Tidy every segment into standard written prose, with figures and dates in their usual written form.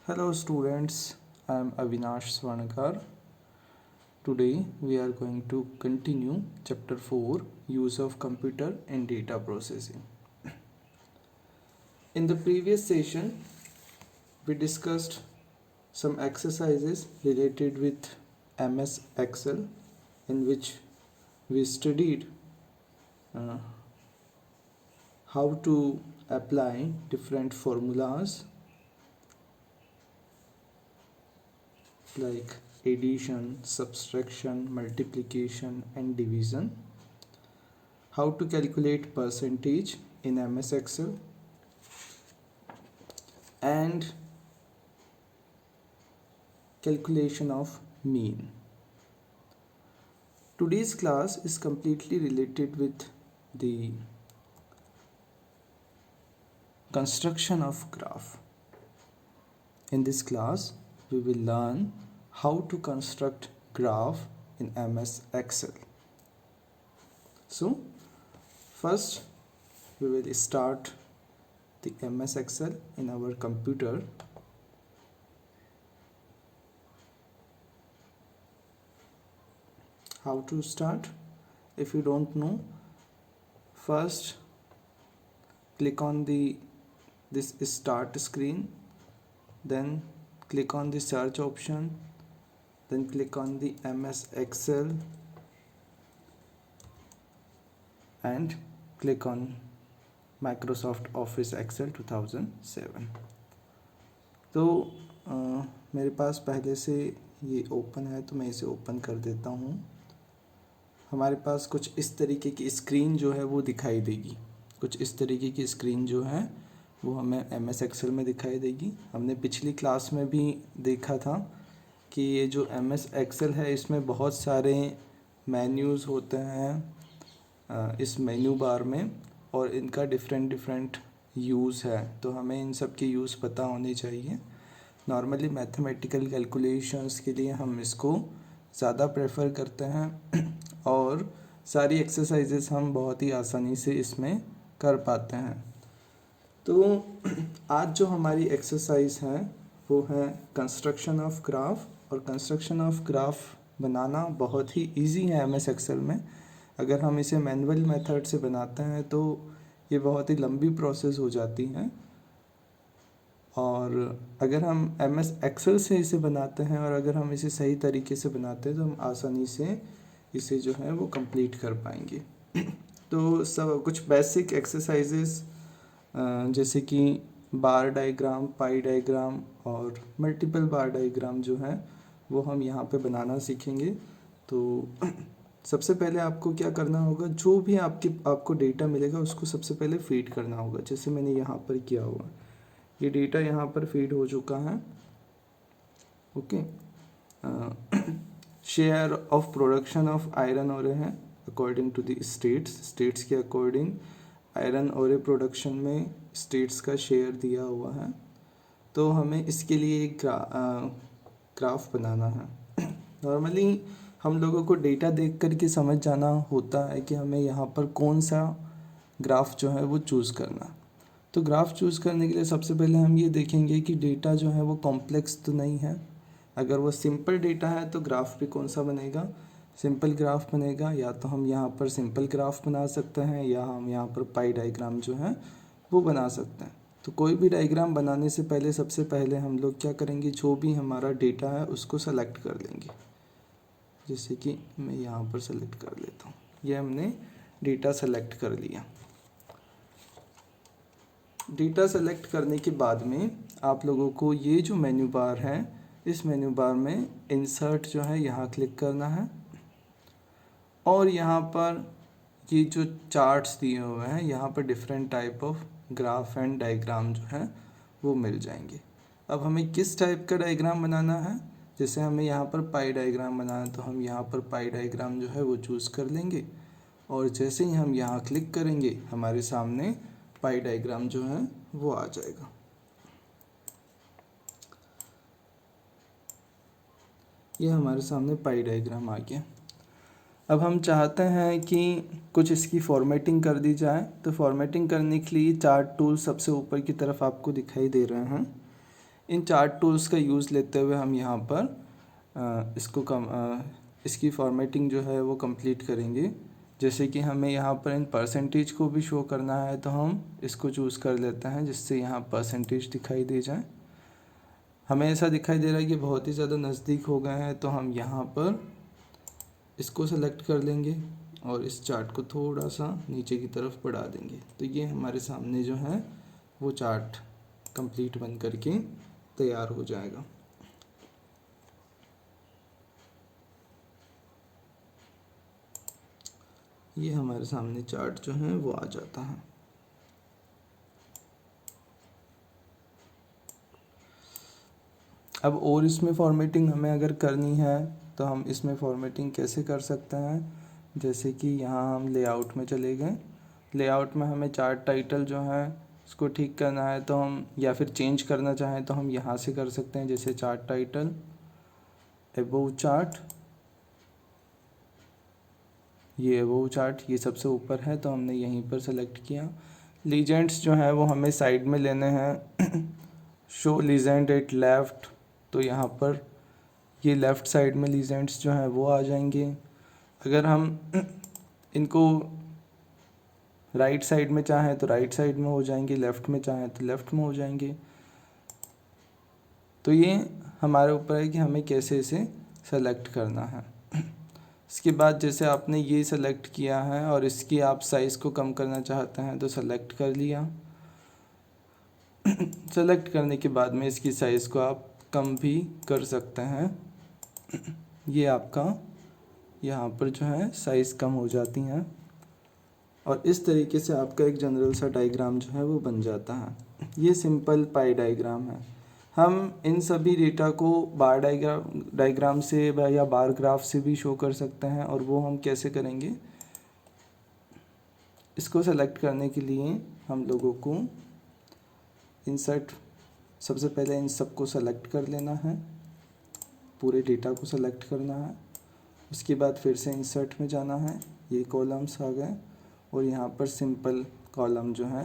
Hello students, I am Avinash Swarnakar. Today we are going to continue chapter 4, use of computer in data processing. In the previous session we discussed some exercises related with MS Excel, in which we studied uh, how to apply different formulas like addition, subtraction, multiplication and division, how to calculate percentage in MS Excel, and calculation of mean. Today's class is completely related with the construction of graph. In this class, we will learn how to construct graph in MS Excel. So, first we will start the MS Excel in our computer. How to start? If you don't know, first click on this start screen, then click on the search option, then click on the MS Excel and click on Microsoft Office Excel 2007. तो मेरे पास पहले से ये open है, तो मैं इसे open कर देता हूँ। हमारे पास कुछ इस तरीके की स्क्रीन जो है वो दिखाई देगी। कुछ इस तरीके की स्क्रीन जो है वो हमें MS Excel में दिखाई देगी। हमने पिछली क्लास में भी देखा था कि ये जो MS Excel है इसमें बहुत सारे मेन्यूज़ होते हैं इस मेन्यू बार में, और इनका डिफरेंट यूज़ है, तो हमें इन सब के यूज़ पता होने चाहिए। नॉर्मली मैथमेटिकल कैलकुलेशंस के लिए हम इसको ज़्यादा प्रेफर करते हैं और सारी एक्सरसाइजेस हम बहुत ही आसानी से इसमें कर पाते हैं। तो आज जो हमारी एक्सरसाइज है वो है कंस्ट्रक्शन ऑफ ग्राफ, और कंस्ट्रक्शन ऑफ ग्राफ बनाना बहुत ही इजी है MS Excel में। अगर हम इसे मैनुअल मेथड से बनाते हैं तो ये बहुत ही लंबी प्रोसेस हो जाती है, और अगर हम MS Excel से इसे बनाते हैं और अगर हम इसे सही तरीके से बनाते हैं तो हम आसानी से इसे जो है वो कंप्लीट कर पाएंगे। तो सब कुछ बेसिक एक्सरसाइजेस जैसे कि बार डायग्राम, पाई डायग्राम और मल्टीपल बार डायग्राम जो है वो हम यहाँ पे बनाना सीखेंगे। तो सबसे पहले आपको क्या करना होगा, जो भी आपको डेटा मिलेगा उसको सबसे पहले फीड करना होगा। जैसे मैंने यहाँ पर किया हुआ, ये डेटा यहाँ पर फीड हो चुका है। Okay, share of production of iron ओरे है अकॉर्डिंग टू द स्टेट्स के अकॉर्डिंग आयरन ओरे प्रोडक्शन में स्टेट्स का शेयर दिया हुआ है। तो हमें इसके लिए एक ग्राफ बनाना है। नॉर्मली हम लोगों को डेटा देख कर के समझ जाना होता है कि हमें यहाँ पर कौन सा ग्राफ जो है वो चूज़ करना। तो ग्राफ चूज़ करने के लिए सबसे पहले हम ये देखेंगे कि डेटा जो है वो कॉम्प्लेक्स तो नहीं है। अगर वो सिंपल डेटा है तो ग्राफ भी कौन सा बनेगा, सिंपल ग्राफ बनेगा। या तो हम यहाँ पर सिंपल ग्राफ बना सकते हैं या हम यहाँ पर पाई डायग्राम जो है वो बना सकते हैं। तो कोई भी डायग्राम बनाने से पहले सबसे पहले हम लोग क्या करेंगे, जो भी हमारा डेटा है उसको सेलेक्ट कर लेंगे। जैसे कि मैं यहाँ पर सेलेक्ट कर लेता हूँ, ये हमने डेटा सेलेक्ट कर लिया। डेटा सेलेक्ट करने के बाद में आप लोगों को ये जो मेन्यू बार है, इस मेन्यू बार में इंसर्ट जो है यहाँ क्लिक करना है, और यहाँ पर ये जो चार्ट्स दिए हुए हैं यहाँ पर different type of graph and diagram जो है वो मिल जाएंगे। अब हमें किस टाइप का डायग्राम बनाना है, जैसे हमें यहाँ पर पाई डायग्राम बनाना है तो हम यहाँ पर पाई डायग्राम जो है वो चूज़ कर लेंगे, और जैसे ही हम यहाँ क्लिक करेंगे हमारे सामने पाई डायग्राम जो है वो आ जाएगा। ये हमारे सामने पाई डायग्राम आ गया। अब हम चाहते हैं कि कुछ इसकी फॉर्मेटिंग कर दी जाए, तो फॉर्मेटिंग करने के लिए चार्ट टूल सबसे ऊपर की तरफ आपको दिखाई दे रहे हैं। इन चार्ट टूल्स का यूज़ लेते हुए हम यहाँ पर इसकी फॉर्मेटिंग जो है वो कंप्लीट करेंगे। जैसे कि हमें यहाँ पर इन परसेंटेज को भी शो करना है तो हम इसको चूज़ कर लेते हैं जिससे यहाँ परसेंटेज दिखाई दे जाए। हमें ऐसा दिखाई दे रहा है कि बहुत ही ज़्यादा नज़दीक हो गए हैं तो हम यहाँ पर इसको सेलेक्ट कर लेंगे और इस चार्ट को थोड़ा सा नीचे की तरफ बढ़ा देंगे। तो ये हमारे सामने जो है वो चार्ट कंप्लीट बन करके तैयार हो जाएगा। ये हमारे सामने चार्ट जो है वो आ जाता है। अब और इसमें फॉर्मेटिंग हमें अगर करनी है तो हम इसमें फॉर्मेटिंग कैसे कर सकते हैं। जैसे कि यहाँ हम लेआउट में चले गए, लेआउट में हमें चार्ट टाइटल जो है उसको ठीक करना है तो हम, या फिर चेंज करना चाहें तो हम यहाँ से कर सकते हैं। जैसे चार्ट टाइटल, अबोव चार्ट, ये अबोव चार्ट ये सबसे ऊपर है तो हमने यहीं पर सेलेक्ट किया। लीजेंड्स जो है वो हमें साइड में लेने हैं। शो लीजेंड एट लेफ़्ट, तो यहाँ पर ये लेफ़्ट साइड में लीजेंड्स जो हैं वो आ जाएंगे। अगर हम इनको राइट साइड में चाहें तो राइट साइड में हो जाएंगे, लेफ़्ट में चाहें तो लेफ़्ट में हो जाएंगे। तो ये हमारे ऊपर है कि हमें कैसे इसे सेलेक्ट करना है। इसके बाद जैसे आपने ये सेलेक्ट किया है और इसकी आप साइज़ को कम करना चाहते हैं तो सेलेक्ट कर लिया। सेलेक्ट करने के बाद में इसकी साइज़ को आप कम भी कर सकते हैं। ये आपका यहाँ पर जो है साइज़ कम हो जाती हैं और इस तरीके से आपका एक जनरल सा डायग्राम जो है वो बन जाता है। ये सिंपल पाई डायग्राम है। हम इन सभी डेटा को बार डायग्राम से या बार ग्राफ से भी शो कर सकते हैं और वो हम कैसे करेंगे। इसको सेलेक्ट करने के लिए हम लोगों को इंसर्ट, सबसे पहले इन सब को सेलेक्ट कर लेना है, पूरे डेटा को सेलेक्ट करना है। उसके बाद फिर से इंसर्ट में जाना है, ये कॉलम्स आ गए और यहाँ पर सिंपल कॉलम जो है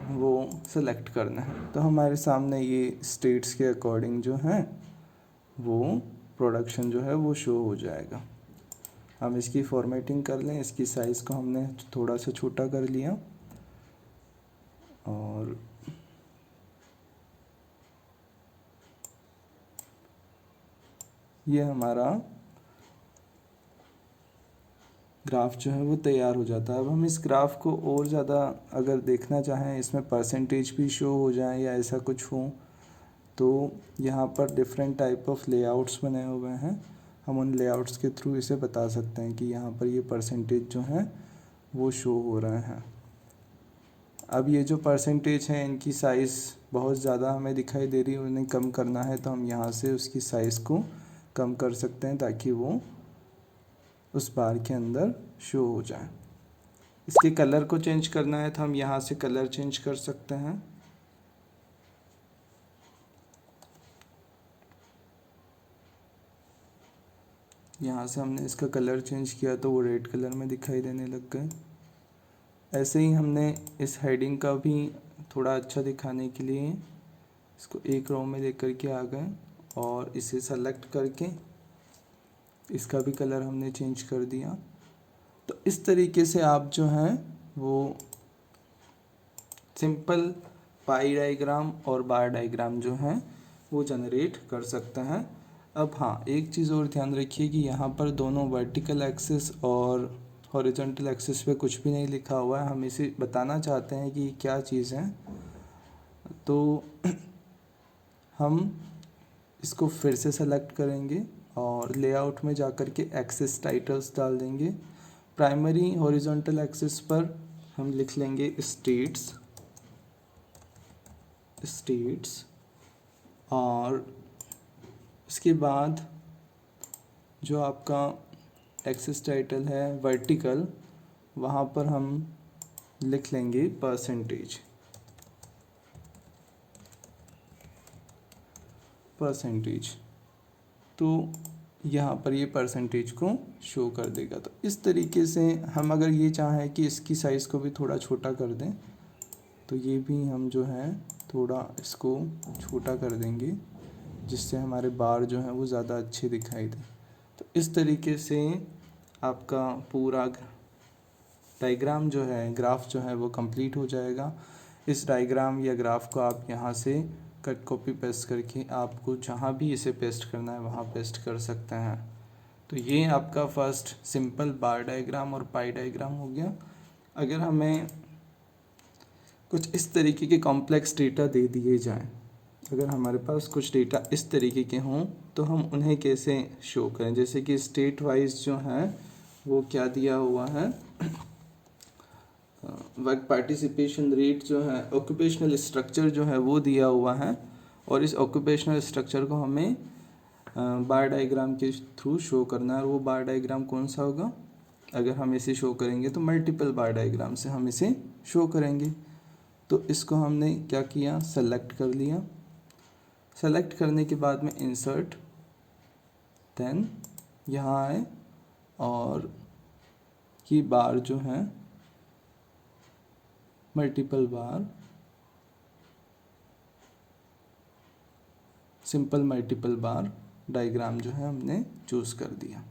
वो सेलेक्ट करना है। तो हमारे सामने ये स्टेट्स के अकॉर्डिंग जो है वो प्रोडक्शन जो है वो शो हो जाएगा। हम इसकी फॉर्मेटिंग कर लें, इसकी साइज़ को हमने थोड़ा सा छोटा कर लिया और ये हमारा ग्राफ जो है वो तैयार हो जाता है। अब हम इस ग्राफ को और ज़्यादा अगर देखना चाहें, इसमें परसेंटेज भी शो हो जाए या ऐसा कुछ हो, तो यहाँ पर डिफरेंट टाइप ऑफ लेआउट्स बने हुए हैं। हम उन लेआउट्स के थ्रू इसे बता सकते हैं कि यहाँ पर ये परसेंटेज जो हैं वो शो हो रहे हैं। अब ये जो परसेंटेज हैं इनकी साइज़ बहुत ज़्यादा हमें दिखाई दे रही है, उन्हें कम करना है तो हम यहाँ से उसकी साइज़ को कम कर सकते हैं ताकि वो उस बार के अंदर शो हो जाए। इसके कलर को चेंज करना है तो हम यहाँ से कलर चेंज कर सकते हैं। यहाँ से हमने इसका कलर चेंज किया तो वो रेड कलर में दिखाई देने लग गए। ऐसे ही हमने इस हेडिंग का भी थोड़ा अच्छा दिखाने के लिए इसको एक रो में लेकर के आ गए और इसे सेलेक्ट करके इसका भी कलर हमने चेंज कर दिया। तो इस तरीके से आप जो हैं वो सिंपल पाई डायग्राम और बार डायग्राम जो हैं वो जनरेट कर सकते हैं। अब हाँ, एक चीज़ और ध्यान रखिए कि यहाँ पर दोनों वर्टिकल एक्सिस और हॉरिजॉन्टल एक्सिस पे कुछ भी नहीं लिखा हुआ है। हम इसे बताना चाहते हैं कि क्या चीज़ है, तो हम इसको फिर से सेलेक्ट करेंगे और लेआउट में जाकर के एक्सिस टाइटल्स डाल देंगे। प्राइमरी हॉरिजॉन्टल एक्सिस पर हम लिख लेंगे स्टेट्स और उसके बाद जो आपका एक्सिस टाइटल है वर्टिकल, वहाँ पर हम लिख लेंगे परसेंटेज। तो यहाँ पर ये परसेंटेज को शो कर देगा। तो इस तरीके से हम अगर ये चाहें कि इसकी साइज़ को भी थोड़ा छोटा कर दें तो ये भी हम जो है थोड़ा इसको छोटा कर देंगे जिससे हमारे बार जो हैं वो ज़्यादा अच्छे दिखाई दें। तो इस तरीके से आपका पूरा डायग्राम जो है, ग्राफ जो है वो कंप्लीट हो जाएगा। इस डायग्राम या ग्राफ को आप यहाँ से कट कॉपी पेस्ट करके आपको जहाँ भी इसे पेस्ट करना है वहाँ पेस्ट कर सकते हैं। तो ये आपका फर्स्ट सिंपल बार डायग्राम और पाई डायग्राम हो गया। अगर हमें कुछ इस तरीके के कॉम्प्लेक्स डेटा दे दिए जाएं, अगर हमारे पास कुछ डेटा इस तरीके के हों तो हम उन्हें कैसे शो करें। जैसे कि स्टेट वाइज जो है वो क्या दिया हुआ है, वर्क पार्टिसिपेशन रेट जो है, ऑक्यूपेशनल स्ट्रक्चर जो है वो दिया हुआ है, और इस ऑक्यूपेशनल स्ट्रक्चर को हमें बार डायग्राम के थ्रू शो करना है। और वो बार डायग्राम कौन सा होगा, अगर हम इसे शो करेंगे तो मल्टीपल बार डायग्राम से हम इसे शो करेंगे। तो इसको हमने क्या किया, सेलेक्ट कर लिया। सेलेक्ट करने के बाद में इंसर्ट, देन यहाँ आए और ये बार जो है मल्टीपल बार, सिंपल मल्टीपल बार डायग्राम जो है हमने चूज़ कर दिया।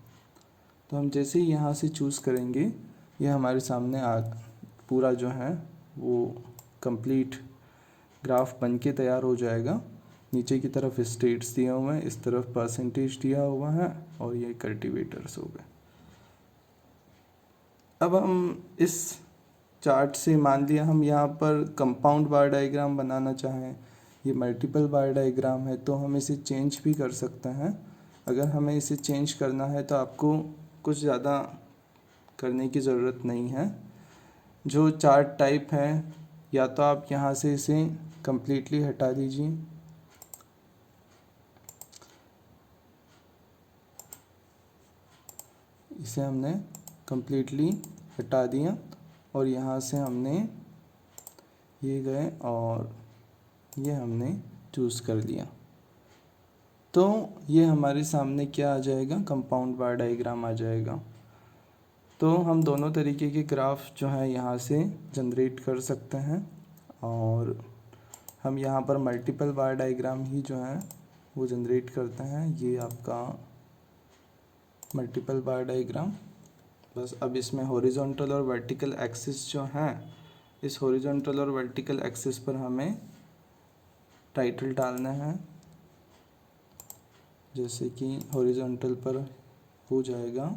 तो हम जैसे ही यहाँ से चूज़ करेंगे ये हमारे सामने पूरा जो है वो कंप्लीट ग्राफ बन के तैयार हो जाएगा। नीचे की तरफ स्टेट्स दिए हुए हैं, इस तरफ परसेंटेज दिया हुआ है, और ये कल्टीवेटर्स हो गए। अब हम इस चार्ट से मान लिया हम यहाँ पर कंपाउंड बार डायग्राम बनाना चाहें, ये मल्टीपल बार डायग्राम है, तो हम इसे चेंज भी कर सकते हैं। अगर हमें इसे चेंज करना है तो आपको कुछ ज़्यादा करने की ज़रूरत नहीं है। जो चार्ट टाइप है या तो आप यहाँ से इसे कम्प्लीटली हटा दीजिए, इसे हमने कम्प्लीटली हटा दिया और यहाँ से हमने ये गए और ये हमने चूज़ कर लिया। तो ये हमारे सामने क्या आ जाएगा, कंपाउंड बार डायग्राम आ जाएगा। तो हम दोनों तरीके के ग्राफ जो है यहाँ से जनरेट कर सकते हैं, और हम यहाँ पर मल्टीपल बार डायग्राम ही जो है वो जनरेट करते हैं। ये आपका मल्टीपल बार डायग्राम, बस अब इसमें हॉरिजॉन्टल और वर्टिकल एक्सिस जो हैं, इस हॉरिजॉन्टल और वर्टिकल एक्सिस पर हमें टाइटल डालना है। जैसे कि हॉरिजॉन्टल पर हो जाएगा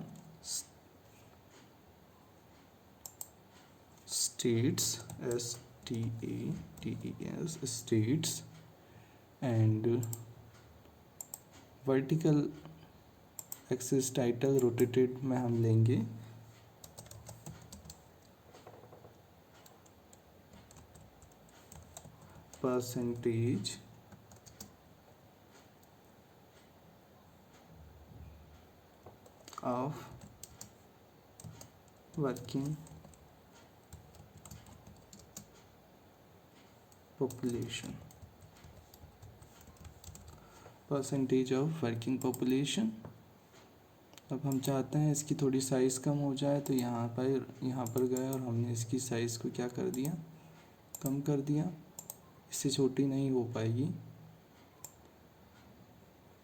states, STATES states, and vertical axis title rotated में हम लेंगे percentage of working population, percentage of working population. अब हम चाहते हैं इसकी थोड़ी साइज़ कम हो जाए, तो यहाँ पर गए और हमने इसकी साइज़ को क्या कर दिया, कम कर दिया। इससे छोटी नहीं हो पाएगी।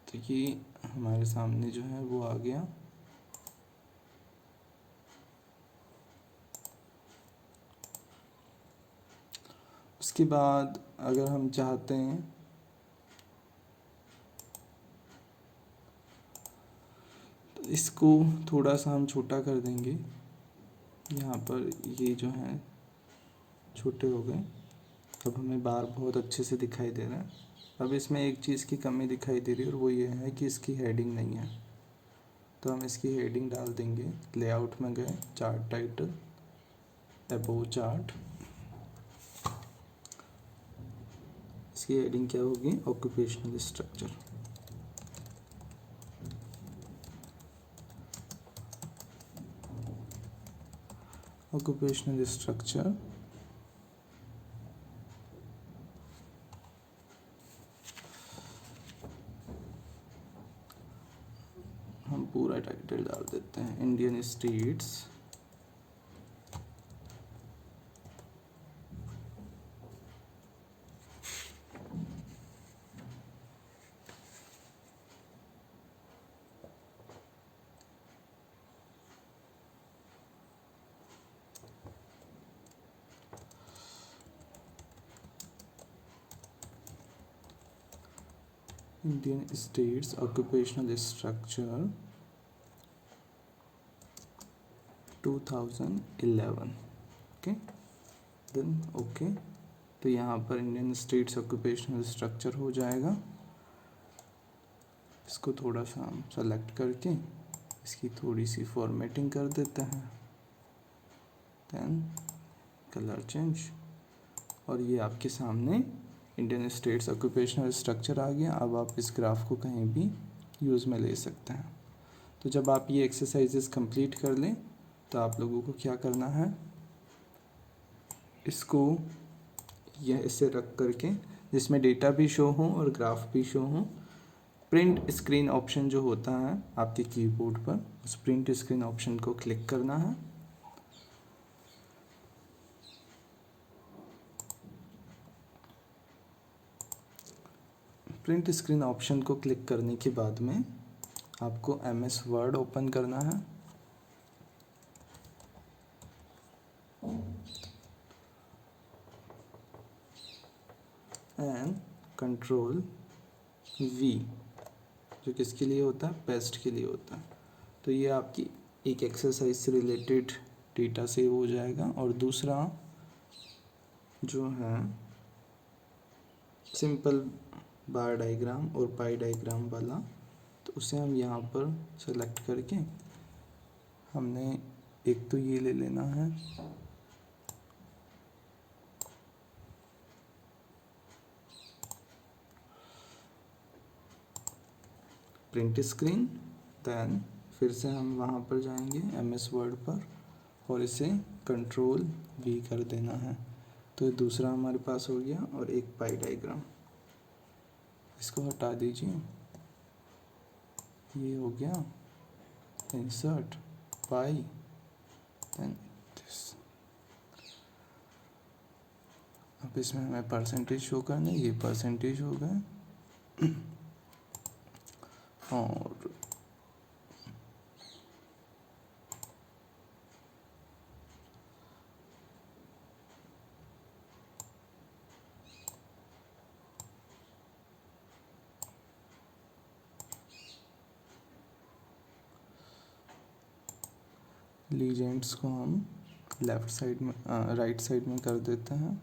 तो ये हमारे सामने जो है वो आ गया। उसके बाद अगर हम चाहते हैं तो इसको थोड़ा सा हम छोटा कर देंगे। यहाँ पर ये जो है छोटे हो गए। अब हमें बार बहुत अच्छे से दिखाई दे रहा है। अब इसमें एक चीज़ की कमी दिखाई दे रही है और वो ये है कि इसकी हेडिंग नहीं है, तो हम इसकी हेडिंग डाल देंगे। लेआउट में गए, चार्ट टाइटल, अबोव चार्ट, इसकी हेडिंग क्या होगी, ऑक्यूपेशनल स्ट्रक्चर। ऑक्यूपेशनल स्ट्रक्चर, हम पूरा टाइटल डाल देते हैं Indian states Indian states occupational structure 2011. Okay then okay, तो यहाँ पर इंडियन स्टेट्स ऑक्यूपेशनल स्ट्रक्चर हो जाएगा। इसको थोड़ा सा हम सेलेक्ट करके इसकी थोड़ी सी फॉर्मेटिंग कर देते हैं, देन कलर चेंज, और ये आपके सामने इंडियन स्टेट्स ऑक्यूपेशनल स्ट्रक्चर आ गया। अब आप इस ग्राफ को कहीं भी यूज़ में ले सकते हैं। तो जब आप ये एक्सरसाइजेस कंप्लीट कर लें तो आप लोगों को क्या करना है, इसको यह ऐसे रख करके जिसमें डेटा भी शो हो और ग्राफ भी शो हो, प्रिंट स्क्रीन ऑप्शन जो होता है आपके कीबोर्ड पर, उस प्रिंट स्क्रीन ऑप्शन को क्लिक करना है। प्रिंट स्क्रीन ऑप्शन को क्लिक करने के बाद में आपको MS वर्ड ओपन करना है। एंड कंट्रोल V, जो किसके लिए होता है, पेस्ट के लिए होता है। तो ये आपकी एक एक्सरसाइज से रिलेटेड डेटा सेव हो जाएगा। और दूसरा जो है सिंपल बार डायग्राम और पाई डायग्राम वाला, तो उसे हम यहाँ पर सेलेक्ट करके हमने एक तो ये ले लेना है, प्रिंट स्क्रीन, देन फिर से हम वहाँ पर जाएंगे MS वर्ड पर और इसे कंट्रोल V कर देना है। तो दूसरा हमारे पास हो गया, और एक पाई डायग्राम, इसको हटा दीजिए, ये हो गया इंसर्ट पाई, देन दिस। अब इसमें हमें परसेंटेज शो करना है, ये परसेंटेज हो गए। और लीजेंड्स को हम लेफ्ट साइड में राइट साइड में कर देते हैं।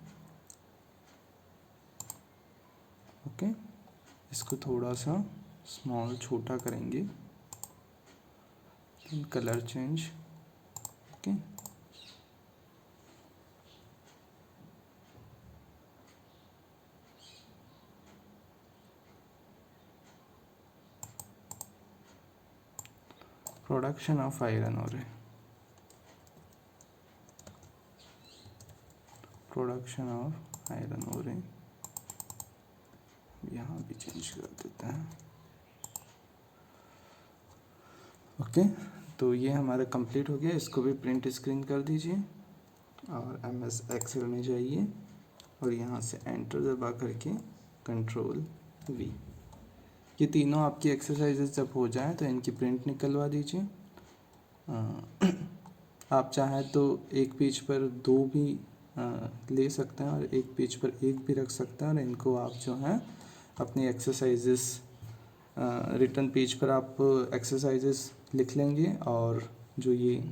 ओके, इसको थोड़ा सा स्मॉल छोटा करेंगे, colour change. Okay, production of iron ore, production of iron ore यहाँ भी चेंज कर देते हैं। ओके, तो ये हमारा कंप्लीट हो गया। इसको भी प्रिंट स्क्रीन कर दीजिए और MS एक्सेल में जाइए और यहाँ से एंटर दबा करके कंट्रोल V। ये तीनों आपकी एक्सरसाइजेज जब हो जाए तो इनकी प्रिंट निकलवा दीजिए। आप चाहें तो एक पेज पर दो भी ले सकते हैं और एक पेज पर एक भी रख सकते हैं, और इनको आप जो है अपनी एक्सरसाइजेस रिटर्न पेज पर आप एक्सरसाइजेस लिख लेंगे, और जो ये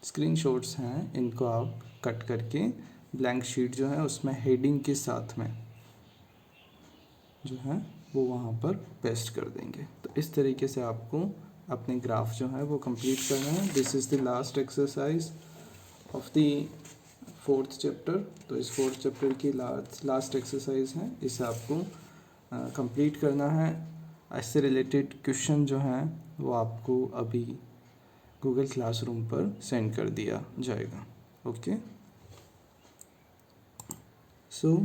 स्क्रीनशॉट्स हैं इनको आप कट करके ब्लैंक शीट जो है उसमें हेडिंग के साथ में जो है वो वहाँ पर पेस्ट कर देंगे। तो इस तरीके से आपको अपने ग्राफ जो है वो कंप्लीट करना है। This is the last exercise of the 4th chapter. तो इस 4th चैप्टर की लास्ट एक्सरसाइज है, इसे आपको कंप्लीट करना है। इससे रिलेटेड क्वेश्चन जो हैं वो आपको अभी गूगल क्लासरूम पर सेंड कर दिया जाएगा। Okay, so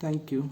thank you.